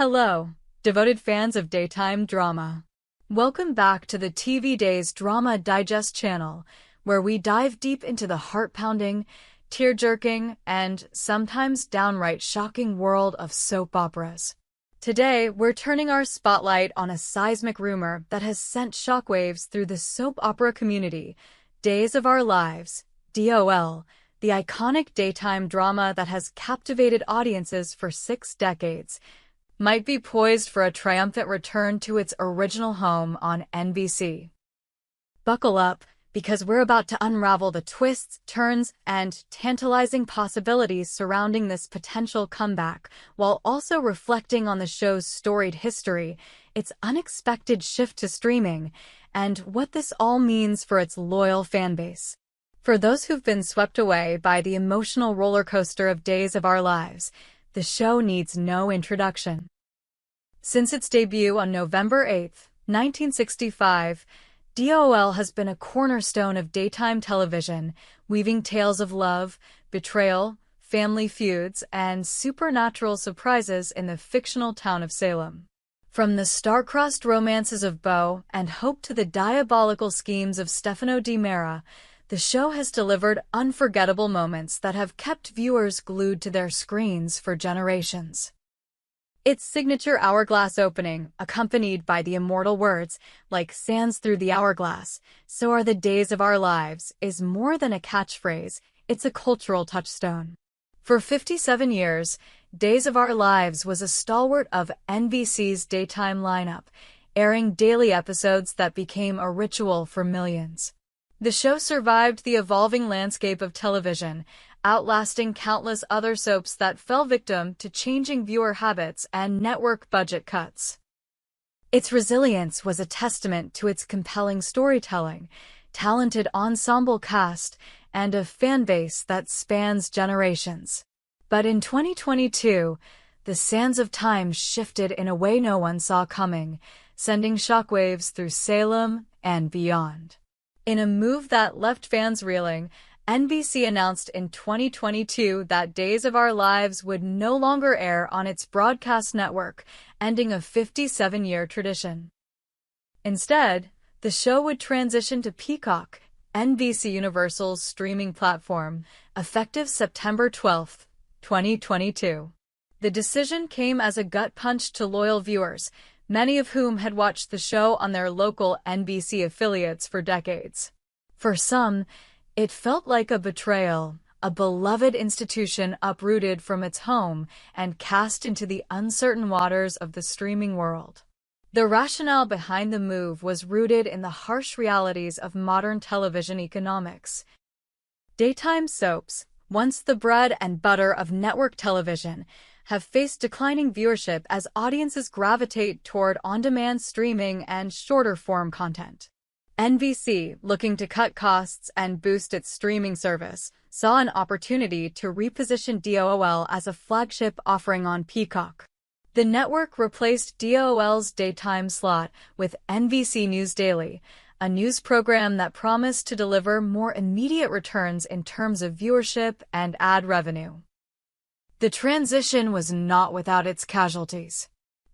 Hello, devoted fans of daytime drama. Welcome back to the TV Days Drama Digest channel, where we dive deep into the heart-pounding, tear-jerking, and sometimes downright shocking world of soap operas. Today, we're turning our spotlight on a seismic rumor that has sent shockwaves through the soap opera community: Days of Our Lives, DOL, the iconic daytime drama that has captivated audiences for 6 decades, might be poised for a triumphant return to its original home on NBC. Buckle up, because we're about to unravel the twists, turns, and tantalizing possibilities surrounding this potential comeback, while also reflecting on the show's storied history, its unexpected shift to streaming, and what this all means for its loyal fanbase. For those who've been swept away by the emotional roller coaster of Days of Our Lives, the show needs no introduction. Since its debut on November 8, 1965, DOL has been a cornerstone of daytime television, weaving tales of love, betrayal, family feuds, and supernatural surprises in the fictional town of Salem. From the star-crossed romances of Beau and Hope to the diabolical schemes of Stefano Di Mera, the show has delivered unforgettable moments that have kept viewers glued to their screens for generations. Its signature hourglass opening, accompanied by the immortal words, "Like sands through the hourglass, so are the days of our lives," is more than a catchphrase, it's a cultural touchstone. For 57 years, Days of Our Lives was a stalwart of NBC's daytime lineup, airing daily episodes that became a ritual for millions. The show survived the evolving landscape of television, outlasting countless other soaps that fell victim to changing viewer habits and network budget cuts. Its resilience was a testament to its compelling storytelling, talented ensemble cast, and a fanbase that spans generations. But in 2022, the sands of time shifted in a way no one saw coming, sending shockwaves through Salem and beyond. In a move that left fans reeling, NBC announced in 2022 that Days of Our Lives would no longer air on its broadcast network, ending a 57-year tradition. Instead, the show would transition to Peacock, NBC Universal's streaming platform, effective September 12, 2022. The decision came as a gut punch to loyal viewers, many of whom had watched the show on their local NBC affiliates for decades. For some, it felt like a betrayal, a beloved institution uprooted from its home and cast into the uncertain waters of the streaming world. The rationale behind the move was rooted in the harsh realities of modern television economics. Daytime soaps, once the bread and butter of network television, have faced declining viewership as audiences gravitate toward on-demand streaming and shorter-form content. NBC, looking to cut costs and boost its streaming service, saw an opportunity to reposition DOL as a flagship offering on Peacock. The network replaced DOL's daytime slot with NBC News Daily, a news program that promised to deliver more immediate returns in terms of viewership and ad revenue. The transition was not without its casualties.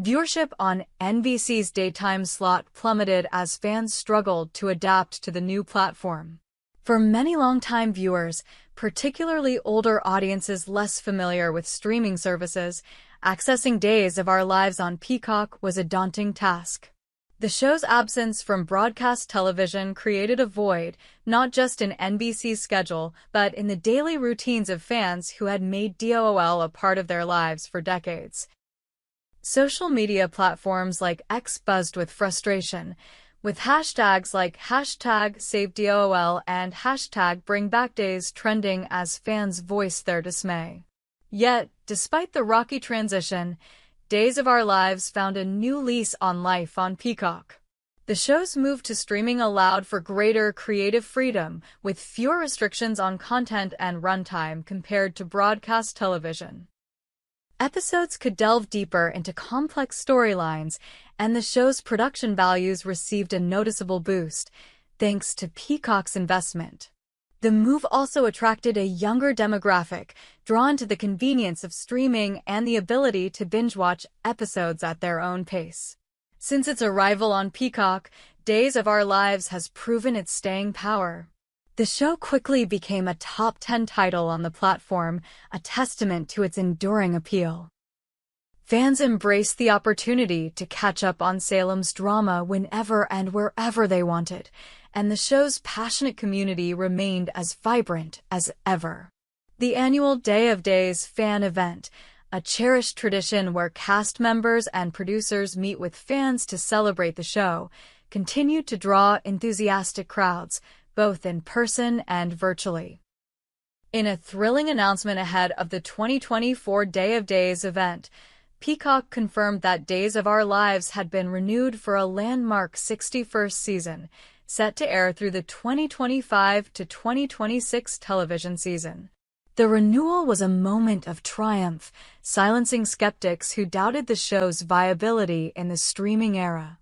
Viewership on NBC's daytime slot plummeted as fans struggled to adapt to the new platform. For many longtime viewers, particularly older audiences less familiar with streaming services, accessing Days of Our Lives on Peacock was a daunting task. The show's absence from broadcast television created a void, not just in NBC's schedule, but in the daily routines of fans who had made DOL a part of their lives for decades. Social media platforms like X buzzed with frustration, with hashtags like #SaveDOL and #BringBackDays trending as fans voiced their dismay. Yet, despite the rocky transition, Days of Our Lives found a new lease on life on Peacock. The show's move to streaming allowed for greater creative freedom, with fewer restrictions on content and runtime compared to broadcast television. Episodes could delve deeper into complex storylines, and the show's production values received a noticeable boost, thanks to Peacock's investment. The move also attracted a younger demographic, drawn to the convenience of streaming and the ability to binge-watch episodes at their own pace. Since its arrival on Peacock, Days of Our Lives has proven its staying power. The show quickly became a top 10 title on the platform, a testament to its enduring appeal. Fans embraced the opportunity to catch up on Salem's drama whenever and wherever they wanted, and the show's passionate community remained as vibrant as ever. The annual Day of Days fan event, a cherished tradition where cast members and producers meet with fans to celebrate the show, continued to draw enthusiastic crowds, both in person and virtually. In a thrilling announcement ahead of the 2024 Day of Days event, Peacock confirmed that Days of Our Lives had been renewed for a landmark 61st season, set to air through the 2025 to 2026 television season. The renewal was a moment of triumph, silencing skeptics who doubted the show's viability in the streaming era.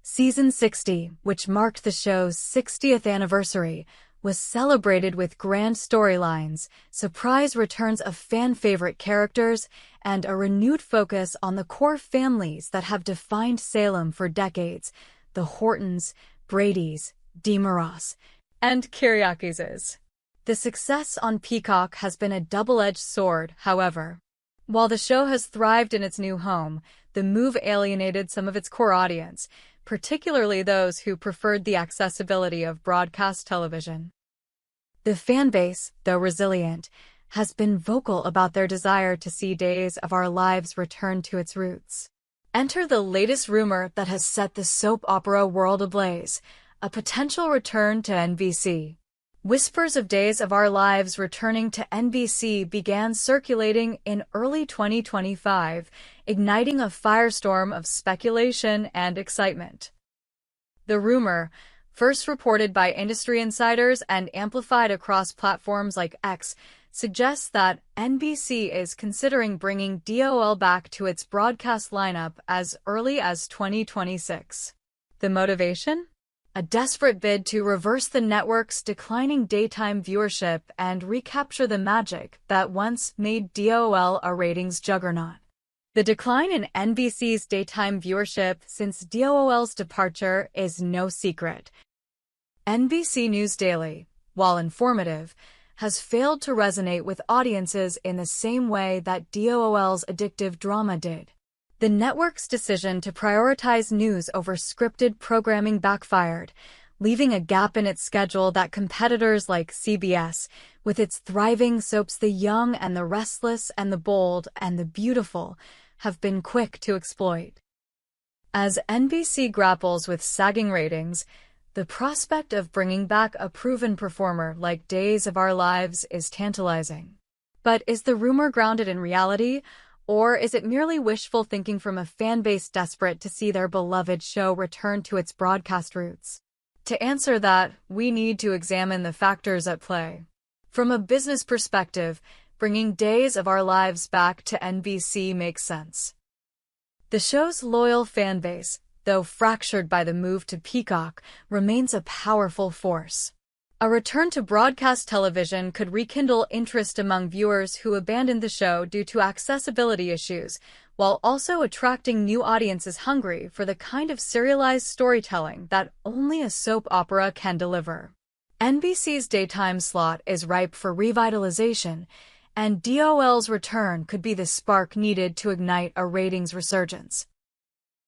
Season 60, which marked the show's 60th anniversary, was celebrated with grand storylines, surprise returns of fan-favorite characters, and a renewed focus on the core families that have defined Salem for decades: the Hortons, Bradys, DeMoras, and Kiriakis. The success on Peacock has been a double-edged sword, however. While the show has thrived in its new home, the move alienated some of its core audience, particularly those who preferred the accessibility of broadcast television. The fanbase, though resilient, has been vocal about their desire to see Days of Our Lives return to its roots. Enter the latest rumor that has set the soap opera world ablaze: a potential return to NBC. Whispers of Days of Our Lives returning to NBC began circulating in early 2025, igniting a firestorm of speculation and excitement. The rumor, first reported by industry insiders and amplified across platforms like X, suggests that NBC is considering bringing DOL back to its broadcast lineup as early as 2026. The motivation? A desperate bid to reverse the network's declining daytime viewership and recapture the magic that once made DOL a ratings juggernaut. The decline in NBC's daytime viewership since DOL's departure is no secret. NBC News Daily, while informative, has failed to resonate with audiences in the same way that DOL's addictive drama did. The network's decision to prioritize news over scripted programming backfired, leaving a gap in its schedule that competitors like CBS, with its thriving soaps The Young and the Restless and the Bold and the Beautiful, have been quick to exploit. As NBC grapples with sagging ratings, the prospect of bringing back a proven performer like Days of Our Lives is tantalizing. But is the rumor grounded in reality, or is it merely wishful thinking from a fanbase desperate to see their beloved show return to its broadcast roots? To answer that, we need to examine the factors at play. From a business perspective, bringing Days of Our Lives back to NBC makes sense. The show's loyal fanbase, though fractured by the move to Peacock, remains a powerful force. A return to broadcast television could rekindle interest among viewers who abandoned the show due to accessibility issues, while also attracting new audiences hungry for the kind of serialized storytelling that only a soap opera can deliver. NBC's daytime slot is ripe for revitalization, and DOL's return could be the spark needed to ignite a ratings resurgence.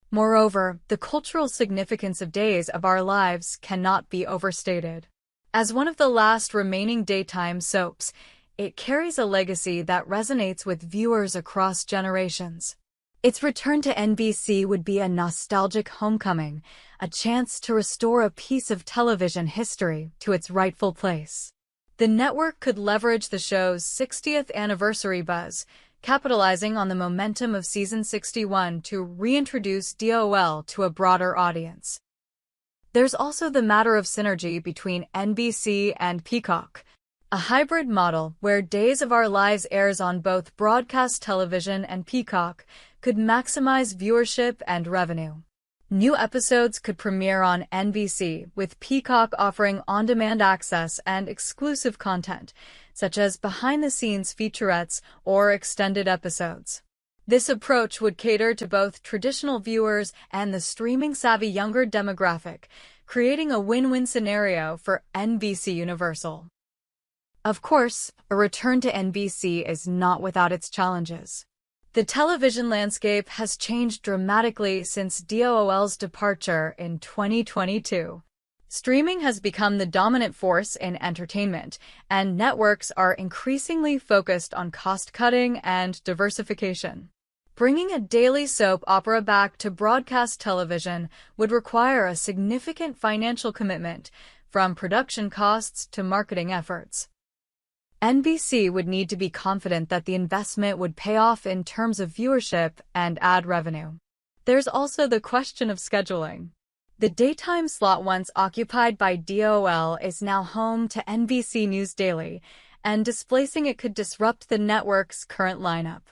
Moreover, the cultural significance of Days of Our Lives cannot be overstated. As one of the last remaining daytime soaps, it carries a legacy that resonates with viewers across generations. Its return to NBC would be a nostalgic homecoming, a chance to restore a piece of television history to its rightful place. The network could leverage the show's 60th anniversary buzz, capitalizing on the momentum of season 61 to reintroduce DOL to a broader audience. There's also the matter of synergy between NBC and Peacock, a hybrid model where Days of Our Lives airs on both broadcast television and Peacock could maximize viewership and revenue. New episodes could premiere on NBC, with Peacock offering on-demand access and exclusive content, such as behind-the-scenes featurettes or extended episodes. This approach would cater to both traditional viewers and the streaming-savvy younger demographic, creating a win-win scenario for NBC Universal. Of course, a return to NBC is not without its challenges. The television landscape has changed dramatically since DOOL's departure in 2022. Streaming has become the dominant force in entertainment, and networks are increasingly focused on cost-cutting and diversification. Bringing a daily soap opera back to broadcast television would require a significant financial commitment, from production costs to marketing efforts. NBC would need to be confident that the investment would pay off in terms of viewership and ad revenue. There's also the question of scheduling. The daytime slot once occupied by DOL is now home to NBC News Daily, and displacing it could disrupt the network's current lineup.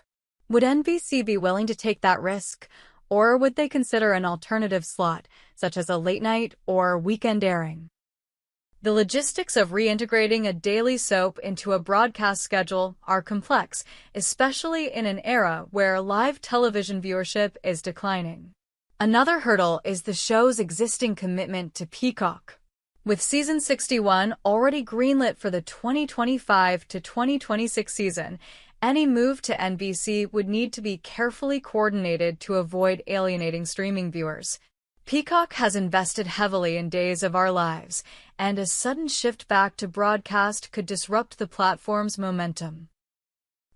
Would NBC be willing to take that risk, or would they consider an alternative slot, such as a late-night or weekend airing? The logistics of reintegrating a daily soap into a broadcast schedule are complex, especially in an era where live television viewership is declining. Another hurdle is the show's existing commitment to Peacock. With Season 61 already greenlit for the 2025 to 2026 season, any move to NBC would need to be carefully coordinated to avoid alienating streaming viewers. Peacock has invested heavily in Days of Our Lives, and a sudden shift back to broadcast could disrupt the platform's momentum.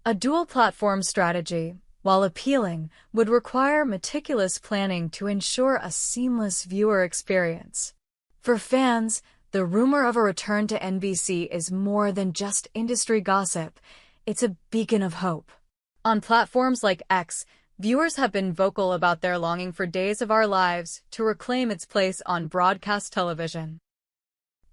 A dual-platform strategy, while appealing, would require meticulous planning to ensure a seamless viewer experience. For fans, the rumor of a return to NBC is more than just industry gossip. It's a beacon of hope. On platforms like X, viewers have been vocal about their longing for Days of Our Lives to reclaim its place on broadcast television.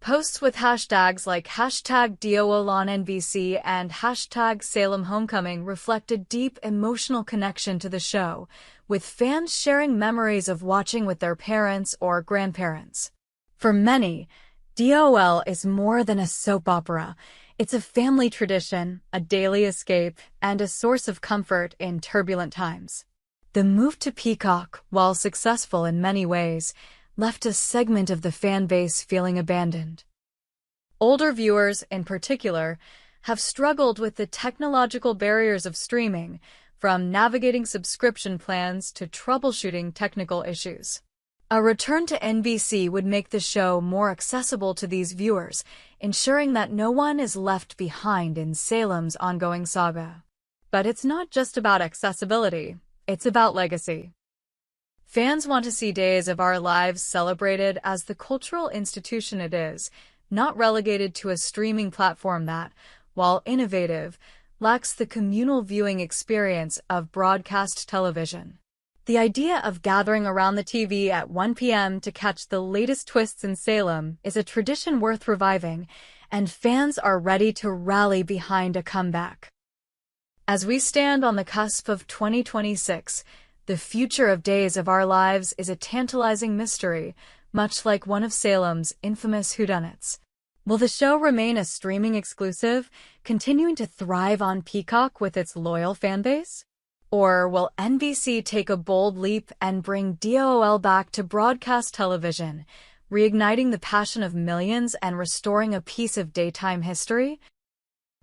Posts with hashtags like #DOOL on NBC and #Salem Homecoming reflect a deep emotional connection to the show, with fans sharing memories of watching with their parents or grandparents. For many, DOL is more than a soap opera. It's a family tradition, a daily escape, and a source of comfort in turbulent times. The move to Peacock, while successful in many ways, left a segment of the fan base feeling abandoned. Older viewers, in particular, have struggled with the technological barriers of streaming, from navigating subscription plans to troubleshooting technical issues. A return to NBC would make the show more accessible to these viewers, ensuring that no one is left behind in Salem's ongoing saga. But it's not just about accessibility, it's about legacy. Fans want to see Days of Our Lives celebrated as the cultural institution it is, not relegated to a streaming platform that, while innovative, lacks the communal viewing experience of broadcast television. The idea of gathering around the TV at 1 p.m. to catch the latest twists in Salem is a tradition worth reviving, and fans are ready to rally behind a comeback. As we stand on the cusp of 2026, the future of Days of Our Lives is a tantalizing mystery, much like one of Salem's infamous whodunits. Will the show remain a streaming exclusive, continuing to thrive on Peacock with its loyal fanbase? Or will NBC take a bold leap and bring DOL back to broadcast television, reigniting the passion of millions and restoring a piece of daytime history?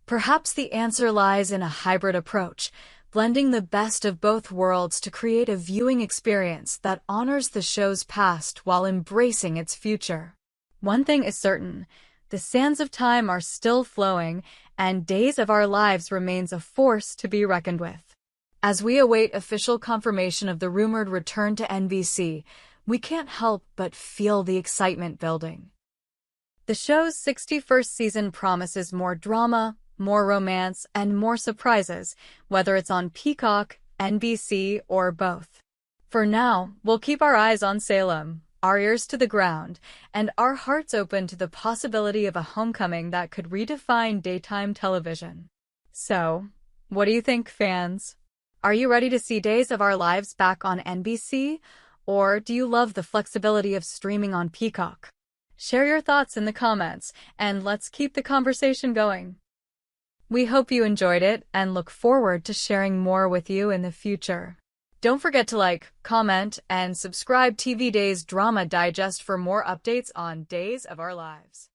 Perhaps the answer lies in a hybrid approach, blending the best of both worlds to create a viewing experience that honors the show's past while embracing its future. One thing is certain, the sands of time are still flowing, and Days of Our Lives remains a force to be reckoned with. As we await official confirmation of the rumored return to NBC, we can't help but feel the excitement building. The show's 61st season promises more drama, more romance, and more surprises, whether it's on Peacock, NBC, or both. For now, we'll keep our eyes on Salem, our ears to the ground, and our hearts open to the possibility of a homecoming that could redefine daytime television. So, what do you think, fans? Are you ready to see Days of Our Lives back on NBC? Or do you love the flexibility of streaming on Peacock? Share your thoughts in the comments, and let's keep the conversation going. We hope you enjoyed it and look forward to sharing more with you in the future. Don't forget to like, comment, and subscribe TV Days Drama Digest for more updates on Days of Our Lives.